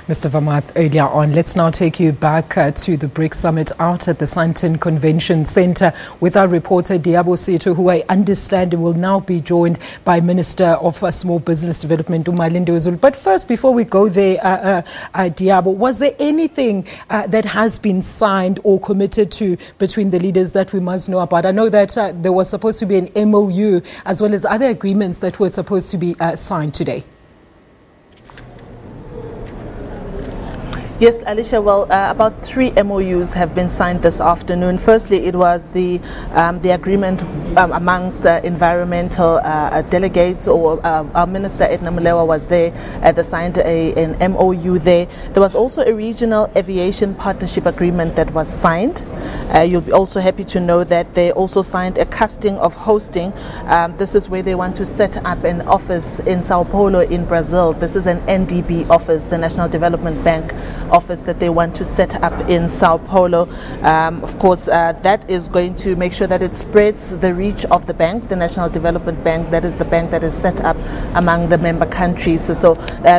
Mr. Vermaat earlier on. Let's now take you back to the BRICS summit out at the Sandton Convention Centre with our reporter Lindiwe Zulu, who I understand will now be joined by Minister of Small Business Development, Lindiwe Zulu. But first, before we go there, Lindiwe, was there anything that has been signed or committed to between the leaders that we must know about? I know that there was supposed to be an MOU as well as other agreements that were supposed to be signed today. Yes, Alicia, well, about 3 MOUs have been signed this afternoon. Firstly, it was the agreement amongst the environmental delegates, or our Minister Edna Molewa was there. They signed an MOU there. There was also a regional aviation partnership agreement that was signed. You'll be also happy to know that they also signed a casting of hosting. This is where they want to set up an office in Sao Paulo in Brazil. This is an NDB office, the National Development Bank office that they want to set up in Sao Paulo. Of course, that is going to make sure that it spreads the reach of the bank, the National Development Bank. That is the bank that is set up among the member countries. So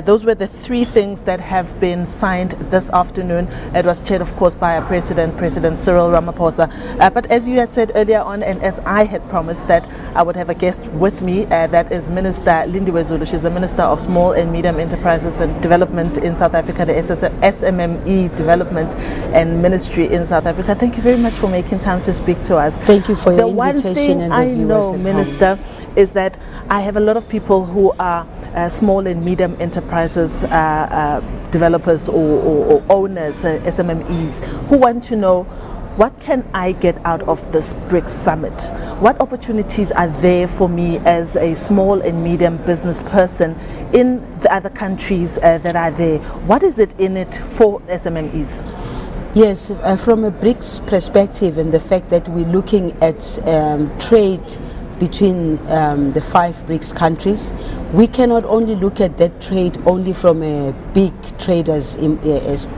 those were the 3 things that have been signed this afternoon. It was chaired, of course, by our President Cyril Ramaphosa. But as you had said earlier on, and as I had promised that I would have a guest with me, that is Minister Lindiwe Zulu. She's the Minister of Small and Medium Enterprises and Development in South Africa, the SMME Development and Ministry in South Africa. Thank you very much for making time to speak to us. Thank you for your invitation. And the viewers. I know, Minister, is that I have a lot of people who are small and medium enterprises developers or owners, SMMEs, who want to know, what can I get out of this BRICS summit? What opportunities are there for me as a small and medium business person in the other countries that are there? What is it in it for SMMEs? Yes, from a BRICS perspective, and the fact that we're looking at trade between the 5 BRICS countries, we cannot only look at that trade only from a big trader's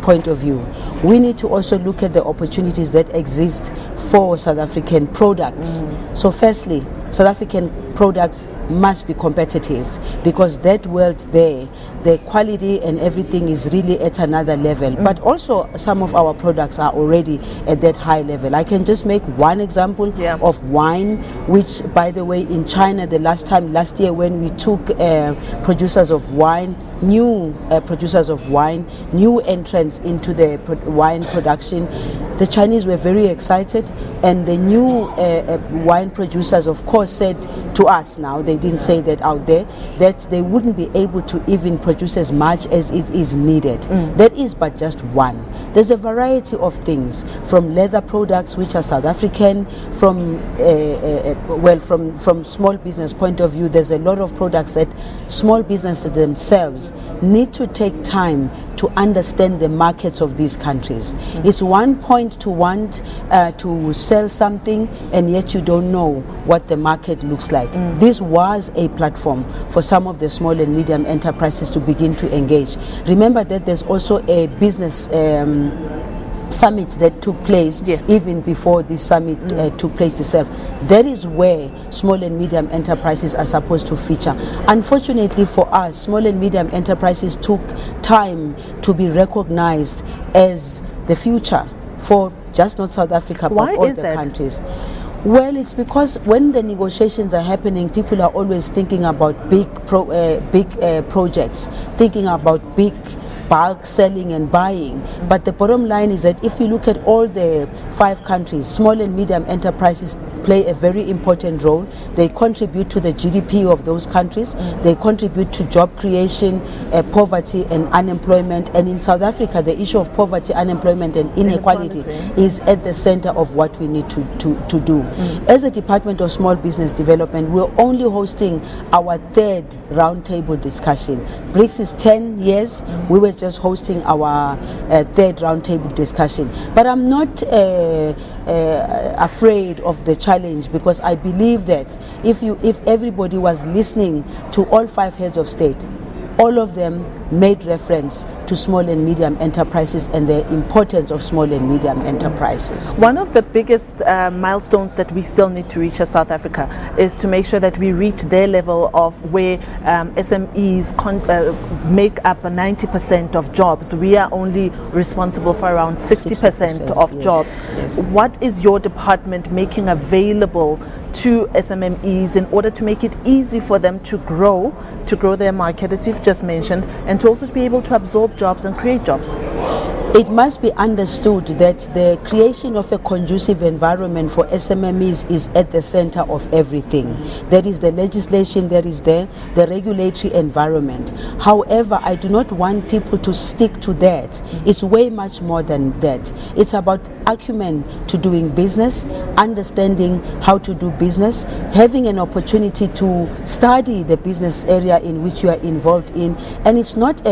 point of view. We need to also look at the opportunities that exist for South African products. So firstly, South African products must be competitive, because that world there, the quality and everything is really at another level. But also some of our products are already at that high level. I can just make one example of wine, which, by the way, in China, last year when we took producers of wine, new producers of wine, new entrants into the wine production, the Chinese were very excited, and the new wine producers, of course, said to us, now they didn't say that out there, that they wouldn't be able to even produce as much as it is needed. That is but just one. There's a variety of things, from leather products, which are South African, from small business point of view, there's a lot of products that small businesses themselves need to take time to understand the markets of these countries. It's one point to want to sell something, and yet you don't know what the market looks like. This was a platform for some of the small and medium enterprises to begin to engage. Remember that there's also a business summit that took place even before this summit took place itself. That is where small and medium enterprises are supposed to feature. Unfortunately for us, small and medium enterprises took time to be recognized as the future for just not South Africa, but all the countries. Well, it's because when the negotiations are happening, people are always thinking about big projects, thinking about big bulk selling and buying. But the bottom line is that if you look at all the 5 countries, small and medium enterprises play a very important role. They contribute to the GDP of those countries. They contribute to job creation, poverty and unemployment. And in South Africa, the issue of poverty, unemployment and inequality is at the center of what we need to do. As a Department of Small Business Development, we're only hosting our 3rd roundtable discussion. BRICS is 10 years. We were just hosting our 3rd roundtable discussion. But I'm not afraid of the challenge, because I believe that if everybody was listening to all 5 heads of state, all of them made reference to small and medium enterprises and the importance of small and medium enterprises. One of the biggest milestones that we still need to reach as South Africa is to make sure that we reach their level of where SMEs make up 90% of jobs. We are only responsible for around 60% of jobs. Yes. What is your department making available to SMMEs in order to make it easy for them to grow their market, as you've just mentioned, and to also be able to absorb jobs and create jobs? It must be understood that the creation of a conducive environment for SMMEs is at the center of everything. That is the legislation, that is the regulatory environment. However, I do not want people to stick to that. It's way much more than that. It's about acumen to doing business, understanding how to do business, having an opportunity to study the business area in which you are involved in, and it's not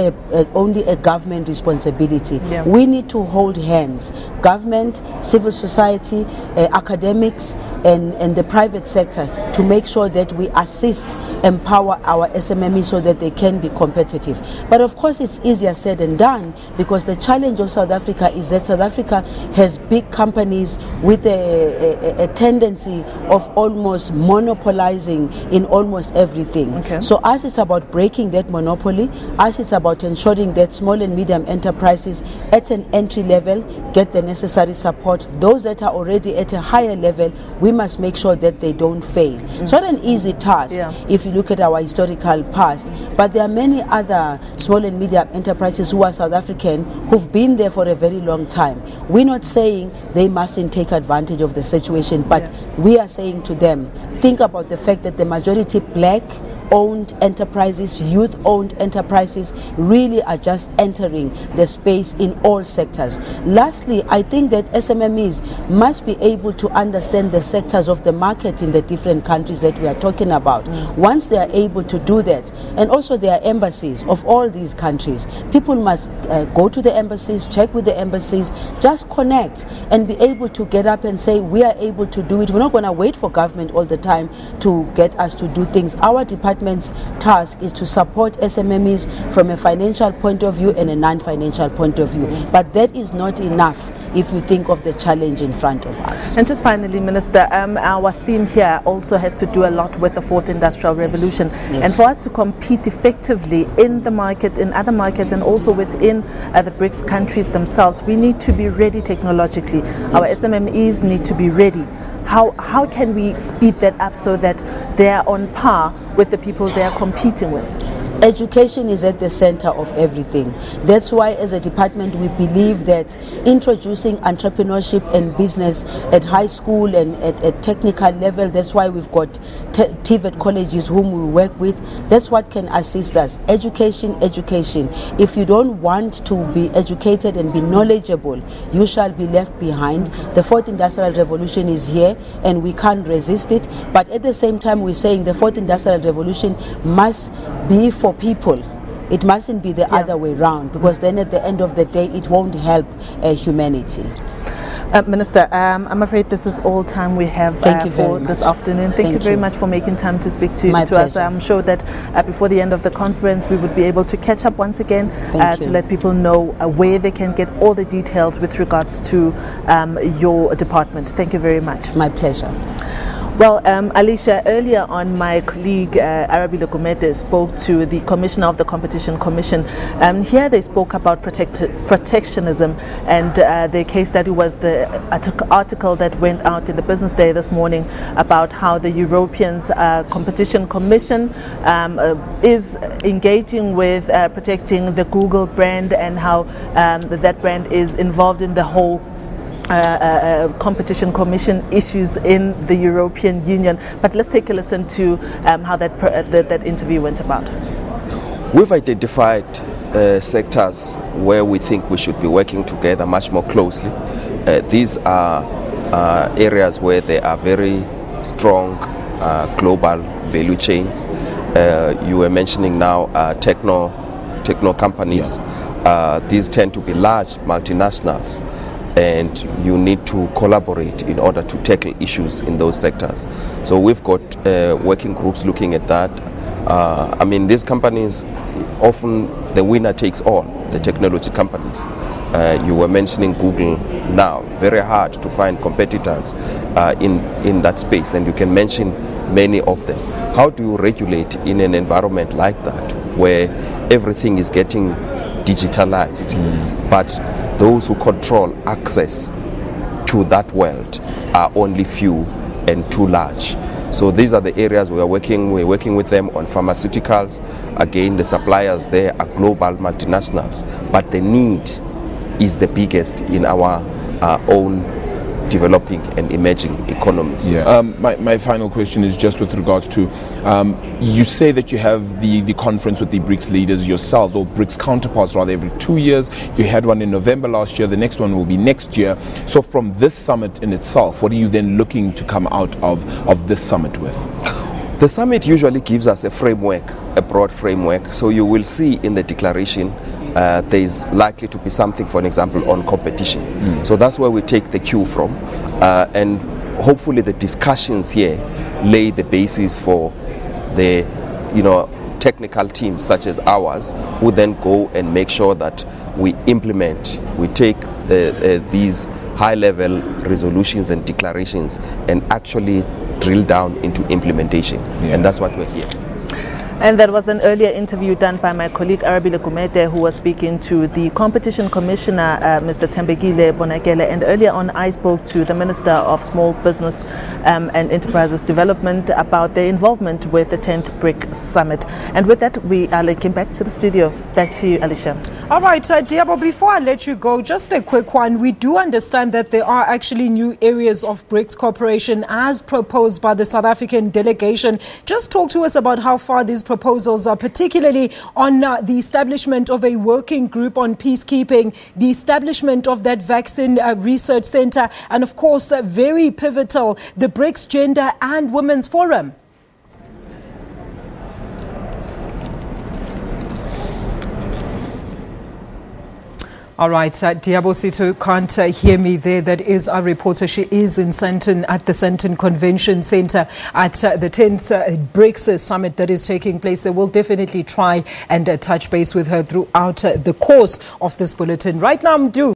only a government responsibility. Yeah. We need to hold hands, government, civil society, academics, and the private sector, to make sure that we assist, empower our SMMEs so that they can be competitive. But of course it's easier said than done, because the challenge of South Africa is that South Africa has big companies with a tendency of almost monopolizing in almost everything. Okay. So us, it's about breaking that monopoly. Us, it's about ensuring that small and medium enterprises at an entry level get the necessary support. Those that are already at a higher level, we must make sure that they don't fail. It's not an easy task if you look at our historical past, but there are many other small and medium enterprises who are South African who've been there for a very long time. We're not saying they mustn't take advantage of the situation, but we are saying to them, think about the fact that the majority black owned enterprises, youth owned enterprises really are just entering the space in all sectors. Lastly, I think that SMMEs must be able to understand the sectors of the market in the different countries that we are talking about. Once they are able to do that, and also there are embassies of all these countries, people must go to the embassies, check with the embassies, just connect and be able to get up and say, we are able to do it. We're not going to wait for government all the time to get us to do things. Our department's task is to support SMMEs from a financial point of view and a non-financial point of view. But that is not enough if you think of the challenge in front of us. And just finally, Minister, our theme here also has to do a lot with the fourth industrial revolution. Yes. And for us to compete effectively in the market, in other markets, and also within the BRICS countries themselves, we need to be ready technologically. Yes. Our SMMEs need to be ready. How can we speed that up so that they are on par with the people they are competing with? Education is at the center of everything. That's why as a department we believe that introducing entrepreneurship and business at high school and at technical level, that's why we've got TVET colleges whom we work with. That's what can assist us. Education, education. If you don't want to be educated and be knowledgeable, you shall be left behind. The fourth industrial revolution is here and we can't resist it. But at the same time we're saying the fourth industrial revolution must be for people. It mustn't be the other way around, because then at the end of the day it won't help humanity. Minister, I'm afraid this is all time we have for this afternoon. Thank you very much for making time to speak to us. I'm sure that before the end of the conference we would be able to catch up once again to let people know where they can get all the details with regards to your department. Thank you very much. My pleasure. Well, Alicia, earlier on my colleague Arabile Gumede spoke to the Commissioner of the Competition Commission. Here they spoke about protectionism, and the case study was the article that went out in the Business Day this morning about how the European Competition Commission is engaging with protecting the Google brand, and how that brand is involved in the whole competition commission issues in the European Union. But let's take a listen to how that interview went about. We've identified sectors where we think we should be working together much more closely. These are areas where there are very strong global value chains. You were mentioning now techno companies. These tend to be large multinationals, and you need to collaborate in order to tackle issues in those sectors. So we've got working groups looking at that. I mean, these companies, often the winner takes all, the technology companies. You were mentioning Google now, very hard to find competitors in that space, and you can mention many of them. How do you regulate in an environment like that, where everything is getting digitalized, but those who control access to that world are only few and too large? So these are the areas we're working with them on. Pharmaceuticals. Again, the suppliers there are global multinationals, but the need is the biggest in our own developing and emerging economies. Yeah. My final question is just with regards to, you say that you have the conference with the BRICS leaders yourselves, or BRICS counterparts rather, every 2 years. You had one in November last year, the next one will be next year. So from this summit in itself, what are you then looking to come out of this summit with? The summit usually gives us a framework, a broad framework. So you will see in the declaration there is likely to be something, for an example, on competition. So that's where we take the cue from, and hopefully the discussions here lay the basis for the technical teams such as ours, who then go and make sure that we implement, we take these high-level resolutions and declarations and actually drill down into implementation. And that's what we're here. And that was an earlier interview done by my colleague Arabile Gumete, who was speaking to the Competition Commissioner, Mr. Thembekile Bonakele. And earlier on, I spoke to the Minister of Small Business and Enterprises Development about their involvement with the 10th BRICS Summit. And with that, we are linking back to the studio. Back to you, Alicia. All right, Diabo, before I let you go, just a quick one. We do understand that there are actually new areas of BRICS cooperation as proposed by the South African delegation. Just talk to us about how far these proposals are, particularly on the establishment of a working group on peacekeeping, the establishment of that vaccine research center, and of course, very pivotal, the BRICS Gender and Women's Forum. All right, Diabo Sito can't hear me there. That is our reporter. She is in Sandton at the Sandton Convention Center at the 10th BRICS Summit that is taking place. They will definitely try and touch base with her throughout the course of this bulletin. Right now, I'm due.